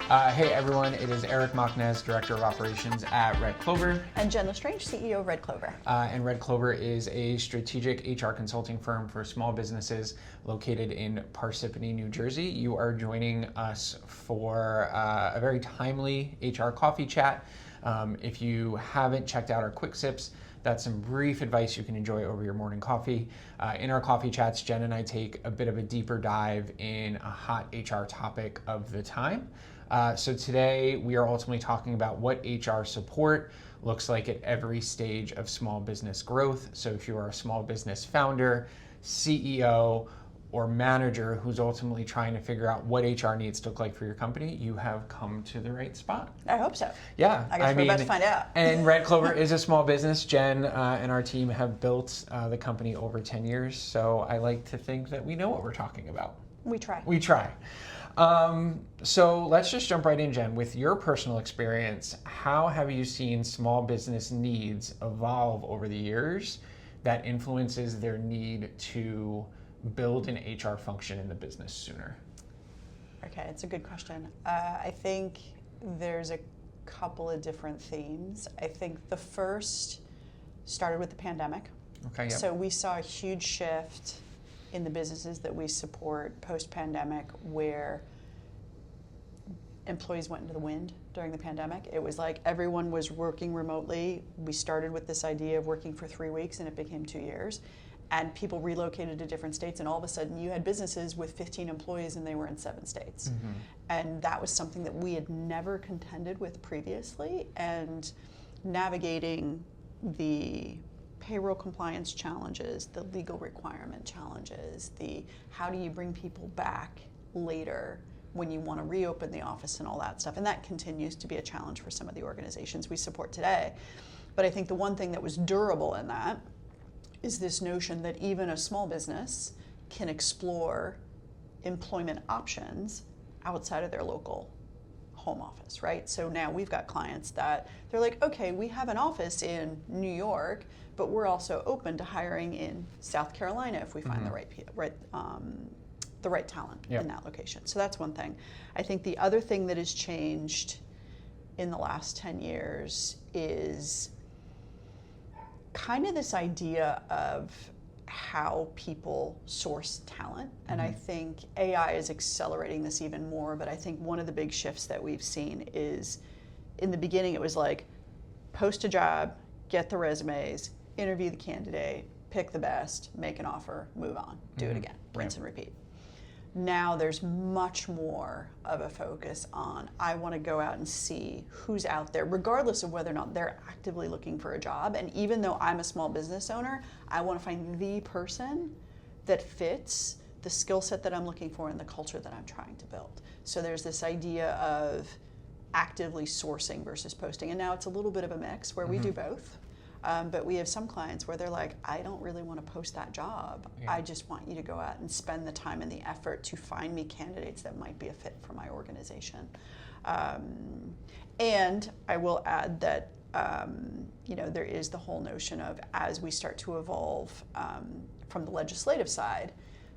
Hey everyone, it is Eric Machnez, Director of Operations at Red Clover. And Jen Lestrange, CEO of Red Clover. And Red Clover is a strategic HR consulting firm for small businesses located in Parsippany, New Jersey. You are joining us for a very timely HR coffee chat. If you haven't checked out our quick sips, that's some brief advice you can enjoy over your morning coffee. In our coffee chats, Jen and I take a bit of a deeper dive in a hot HR topic of the time. So today we are ultimately talking about what HR support looks like at every stage of small business growth. So if you are a small business founder, CEO, or manager who's ultimately trying to figure out what HR needs to look like for your company, you have come to the right spot. I hope so. Yeah. I guess we're about to find out. And Red Clover is a small business. Jen and our team have built the company over 10 years, so I like to think that we know what we're talking about. We try. We try. So let's just jump right in, Jen. With your personal experience, how have you seen small business needs evolve over the years that influences their need to build an HR function in the business sooner? Okay, it's a good question. I think there's a couple of different themes. I think the first started with the pandemic. Okay, yep. So we saw a huge shift in the businesses that we support post-pandemic where employees went into the wind during the pandemic. It was like everyone was working remotely. We started with this idea of working for 3 weeks and it became 2 years. And people relocated to different states, and all of a sudden you had businesses with 15 employees and they were in 7 states. Mm-hmm. And that was something that we had never contended with previously, and navigating the payroll compliance challenges, the legal requirement challenges, the how do you bring people back later when you want to reopen the office and all that stuff. And that continues to be a challenge for some of the organizations we support today. But I think the one thing that was durable in that is this notion that even a small business can explore employment options outside of their local home office, right? So now we've got clients that they're like, okay, we have an office in New York, but we're also open to hiring in South Carolina if we find the right talent in that location. So that's one thing. I think the other thing that has changed in the last 10 years is kind of this idea of how people source talent. And I think AI is accelerating this even more, but I think one of the big shifts that we've seen is, in the beginning it was like, post a job, get the resumes, interview the candidate, pick the best, make an offer, move on, do it again, rinse and repeat. Now there's much more of a focus on, I want to go out and see who's out there, regardless of whether or not they're actively looking for a job. And even though I'm a small business owner, I want to find the person that fits the skill set that I'm looking for and the culture that I'm trying to build. So there's this idea of actively sourcing versus posting. And now it's a little bit of a mix where we do both. But we have some clients where they're like, I don't really want to post that job. Yeah. I just want you to go out and spend the time and the effort to find me candidates that might be a fit for my organization. And I will add that there is the whole notion of, as we start to evolve from the legislative side,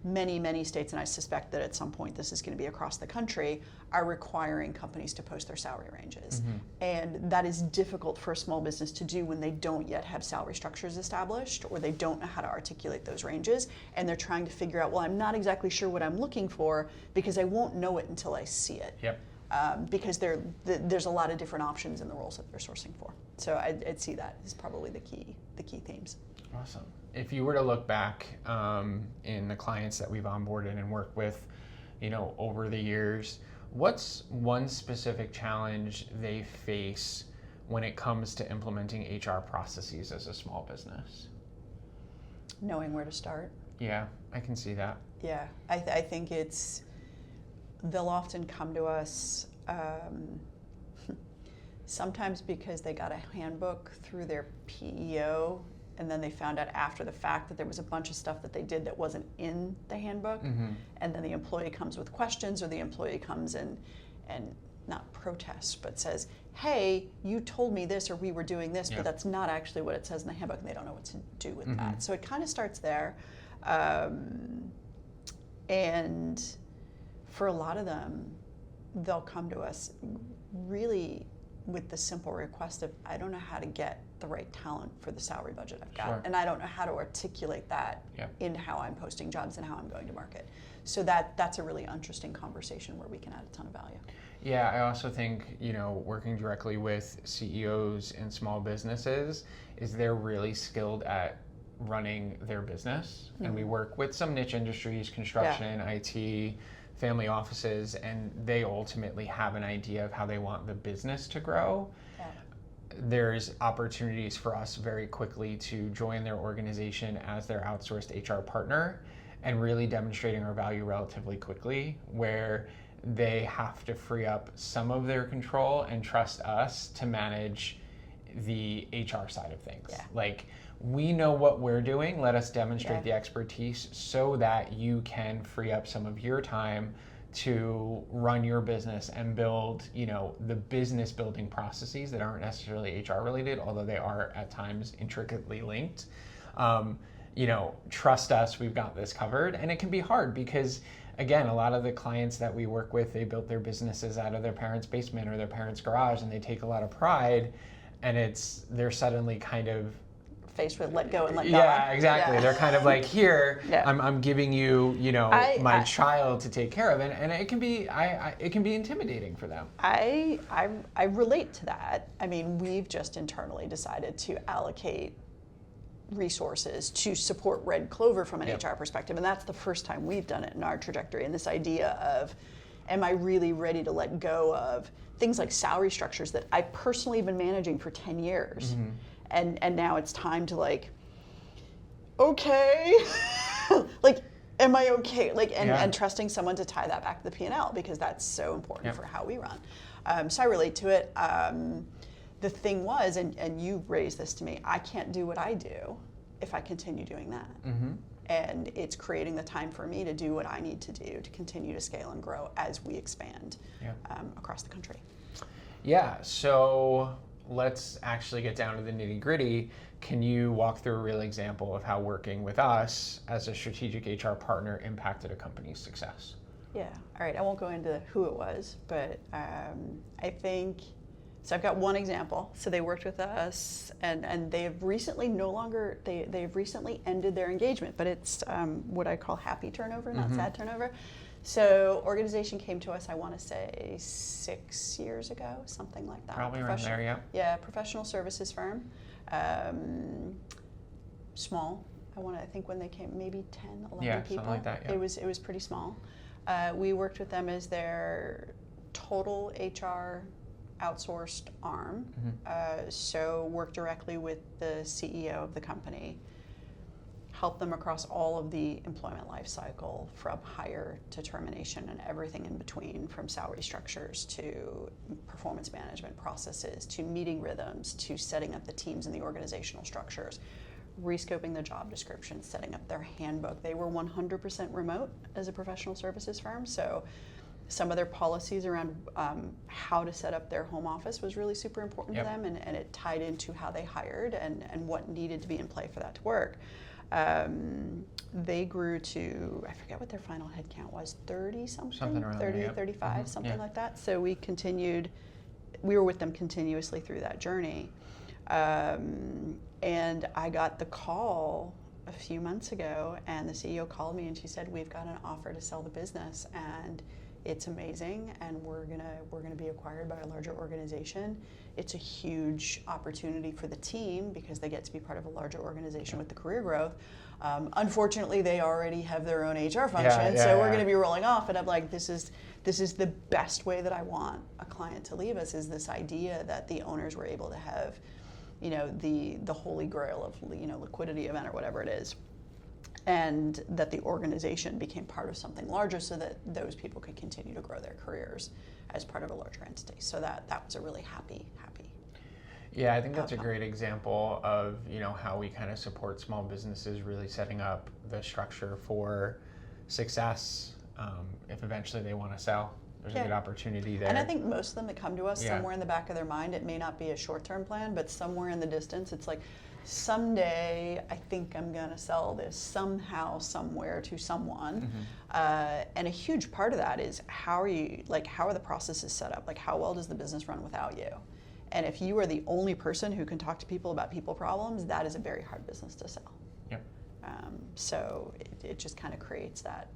many states, and I suspect that at some point this is going to be across the country, are requiring companies to post their salary ranges. And that is difficult for a small business to do when they don't yet have salary structures established, or they don't know how to articulate those ranges, and they're trying to figure out, well, I'm not exactly sure what I'm looking for because I won't know it until I see it. Yep. Because there's a lot of different options in the roles that they're sourcing for. So I'd see that as probably the key themes. Awesome. If you were to look back in the clients that we've onboarded and worked with, over the years, what's one specific challenge they face when it comes to implementing HR processes as a small business? Knowing where to start. Yeah, I can see that. Yeah, I think they'll often come to us sometimes because they got a handbook through their PEO, and then they found out after the fact that there was a bunch of stuff that they did that wasn't in the handbook. And then the employee comes with questions, or the employee comes and not protests, but says, hey, you told me this, or we were doing this, but that's not actually what it says in the handbook, and they don't know what to do with that. So it kind of starts there. And for a lot of them, they'll come to us really with the simple request of, I don't know how to get the right talent for the salary budget I've got. Sure. And I don't know how to articulate that Yep. in how I'm posting jobs and how I'm going to market. So that's a really interesting conversation where we can add a ton of value. Yeah, I also think, working directly with CEOs in small businesses is they're really skilled at running their business. And we work with some niche industries, construction, IT, family offices, and they ultimately have an idea of how they want the business to grow. Yeah. There's opportunities for us very quickly to join their organization as their outsourced HR partner and really demonstrating our value relatively quickly, where they have to free up some of their control and trust us to manage the HR side of things. Yeah. Like, we know what we're doing, let us demonstrate Yeah. the expertise so that you can free up some of your time to run your business and build, the business building processes that aren't necessarily HR related, although they are at times intricately linked. Trust us, we've got this covered. And it can be hard because, again, a lot of the clients that we work with, they built their businesses out of their parents' basement or their parents' garage, and they take a lot of pride, and they're suddenly kind of Faced with let go and let God. Yeah, exactly. Yeah. They're kind of like, here, Yeah. I'm giving you, my child to take care of, and it can be, it can be intimidating for them. I relate to that. I mean, we've just internally decided to allocate resources to support Red Clover from an HR perspective, and that's the first time we've done it in our trajectory. And this idea of, am I really ready to let go of things like salary structures that I've personally been managing for 10 years? Mm-hmm. And now it's time to okay, am I okay? And trusting someone to tie that back to the P&L, because that's so important for how we run. So I relate to it. The thing was, and you raised this to me, I can't do what I do if I continue doing that. Mm-hmm. And it's creating the time for me to do what I need to do to continue to scale and grow as we expand across the country. Yeah, so let's actually get down to the nitty gritty. Can you walk through a real example of how working with us as a strategic HR partner impacted a company's success? Yeah, all right, I won't go into who it was, but I think, so I've got one example. So they worked with us, and they've recently they've recently ended their engagement, but it's what I call happy turnover, not sad turnover. So organization came to us, I want to say 6 years ago, something like that. Probably around there, yeah. Yeah, professional services firm. Small. I think when they came, maybe 10, 11 people. Something like that, yeah. It was pretty small. We worked with them as their total HR outsourced arm. So worked directly with the CEO of the company, help them across all of the employment life cycle, from hire to termination and everything in between, from salary structures to performance management processes to meeting rhythms to setting up the teams and the organizational structures, rescoping the job description, setting up their handbook. They were 100% remote as a professional services firm, so some of their policies around how to set up their home office was really super important to them, and it tied into how they hired and what needed to be in play for that to work. They grew to, I forget what their final head count was, 30 something around 30, there, 35, something like that. So we were with them continuously through that journey. And I got the call a few months ago, and the CEO called me and she said, we've got an offer to sell the business, and it's amazing, and we're gonna be acquired by a larger organization. It's a huge opportunity for the team because they get to be part of a larger organization with the career growth. Unfortunately, they already have their own HR function, so we're going to be rolling off. And I'm like, this is the best way that I want a client to leave us, is this idea that the owners were able to have, the holy grail of liquidity event or whatever it is, and that the organization became part of something larger so that those people could continue to grow their careers as part of a larger entity. So that was a really happy. Yeah, I think that's a great example of how we kind of support small businesses really setting up the structure for success. If eventually they want to sell, there's a good opportunity there. And I think most of them that come to us, somewhere in the back of their mind, it may not be a short-term plan, but somewhere in the distance, it's like, someday I think I'm going to sell this somehow, somewhere to someone. And a huge part of that is how are the processes set up? Like, how well does the business run without you? And if you are the only person who can talk to people about people problems, that is a very hard business to sell. Yep. So it just kind of creates that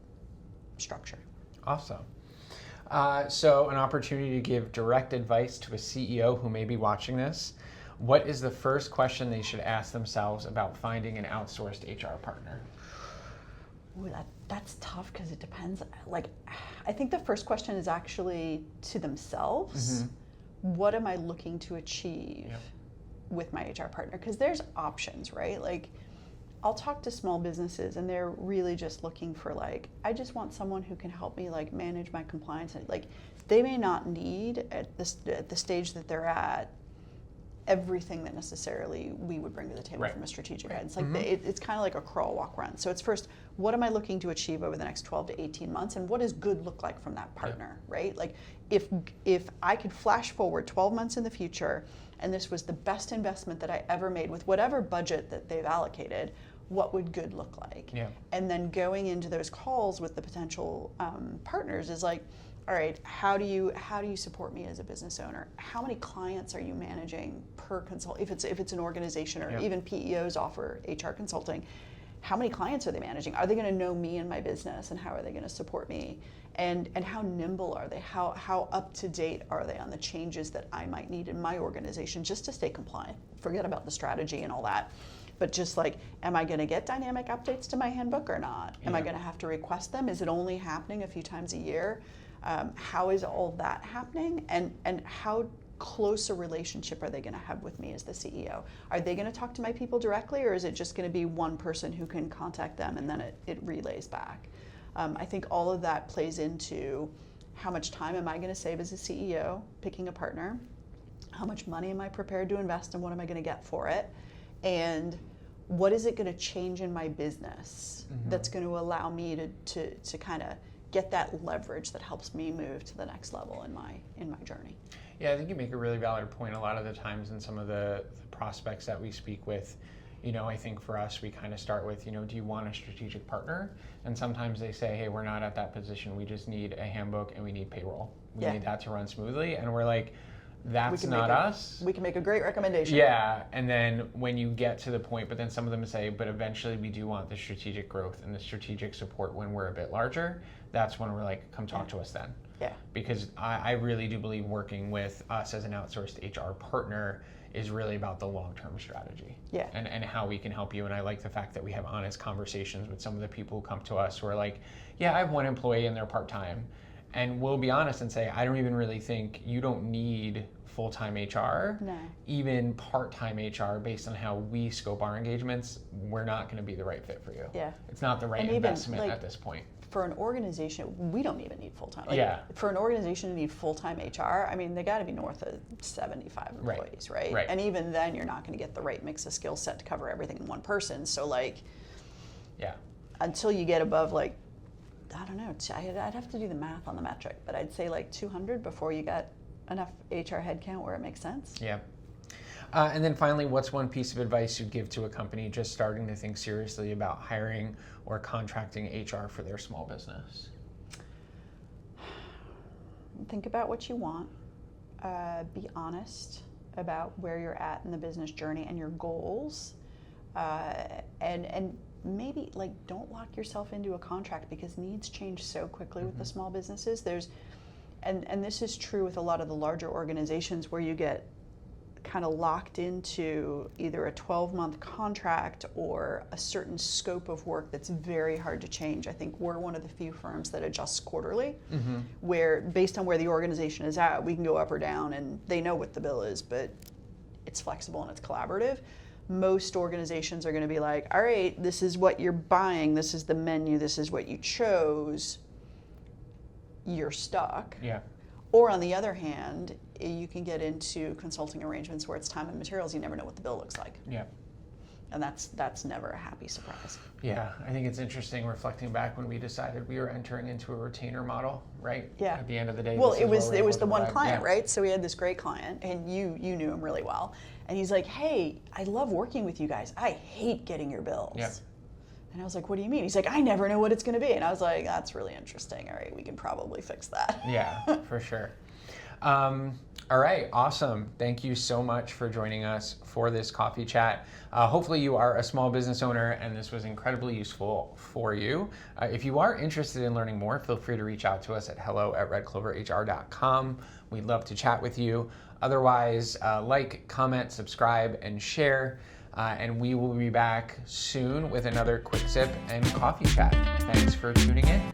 structure. Awesome. So an opportunity to give direct advice to a CEO who may be watching this. What is the first question they should ask themselves about finding an outsourced HR partner? Ooh, that's tough because it depends. Like, I think the first question is actually to themselves. What am I looking to achieve with my HR partner? Because there's options, right? Like, I'll talk to small businesses and they're really just looking for, like, I just want someone who can help me, like, manage my compliance. Like, they may not need at the stage that they're at everything that necessarily we would bring to the table from a strategic head. It's like it's kind of like a crawl, walk, run. So it's first, what am I looking to achieve over the next 12 to 18 months, and what does good look like from that partner, right? Like, if I could flash forward 12 months in the future, and this was the best investment that I ever made with whatever budget that they've allocated, what would good look like? And then going into those calls with the potential partners is like, all right, how do you support me as a business owner? How many clients are you managing per consult? If it's an organization, or even PEOs offer HR consulting, how many clients are they managing? Are they going to know me and my business, and how are they going to support me? And how nimble are they? How up to date are they on the changes that I might need in my organization just to stay compliant? Forget about the strategy and all that. But just like, am I going to get dynamic updates to my handbook or not? Am I going to have to request them? Is it only happening a few times a year? How is all that happening, and how close a relationship are they going to have with me as the CEO? Are they going to talk to my people directly, or is it just going to be one person who can contact them and then it relays back? I think all of that plays into how much time am I going to save as a CEO picking a partner, how much money am I prepared to invest, and what am I going to get for it, and what is it going to change in my business that's going to allow me to kind of get that leverage that helps me move to the next level in my journey. Yeah, I think you make a really valid point. A lot of the times in some of the prospects that we speak with, I think for us, we kind of start with, do you want a strategic partner? And sometimes they say, hey, we're not at that position. We just need a handbook and we need payroll. We need that to run smoothly. And we're like, that's not us. We can make a great recommendation. Yeah, and then when you get to the point, but then some of them say, but eventually we do want the strategic growth and the strategic support when we're a bit larger. That's when we're like, come talk to us then. Yeah. Because I really do believe working with us as an outsourced HR partner is really about the long-term strategy. Yeah. And how we can help you. And I like the fact that we have honest conversations with some of the people who come to us who are like, yeah, I have one employee and they're part-time. And we'll be honest and say, I don't even really think you don't need full-time HR. No. Even part-time HR, based on how we scope our engagements, we're not going to be the right fit for you. Yeah. It's not the right investment at this point. For an organization, we don't even need full-time. For an organization to need full-time HR, I mean, they got to be north of 75 employees, right? And even then, you're not going to get the right mix of skill set to cover everything in one person. So, until you get above, I don't know, I'd have to do the math on the metric, but I'd say 200 before you got enough HR headcount where it makes sense. Yeah. And then finally, what's one piece of advice you'd give to a company just starting to think seriously about hiring or contracting HR for their small business? Think about what you want. Be honest about where you're at in the business journey and your goals. And maybe don't lock yourself into a contract, because needs change so quickly with the small businesses. And this is true with a lot of the larger organizations where you get kind of locked into either a 12-month contract or a certain scope of work that's very hard to change. I think we're one of the few firms that adjusts quarterly, where based on where the organization is at, we can go up or down, and they know what the bill is, but it's flexible and it's collaborative. Most organizations are going to be like, all right, this is what you're buying, this is the menu, this is what you chose, you're stuck. Yeah. Or on the other hand, you can get into consulting arrangements where it's time and materials. You never know what the bill looks like. Yeah. And that's never a happy surprise. Yeah, I think it's interesting reflecting back when we decided we were entering into a retainer model, right? Yeah. At the end of the day, Well, this it is was where we're able the to one provide- client, yeah. right? So we had this great client, and you knew him really well, and he's like, "Hey, I love working with you guys. I hate getting your bills." Yeah. And I was like, "What do you mean?" He's like, "I never know what it's going to be." And I was like, "That's really interesting. All right, we can probably fix that." Yeah, for sure. All right, awesome. Thank you so much for joining us for this coffee chat. Hopefully you are a small business owner and this was incredibly useful for you. If you are interested in learning more, feel free to reach out to us at hello@redcloverhr.com. We'd love to chat with you. Otherwise, like, comment, subscribe, and share. And we will be back soon with another quick sip and coffee chat. Thanks for tuning in.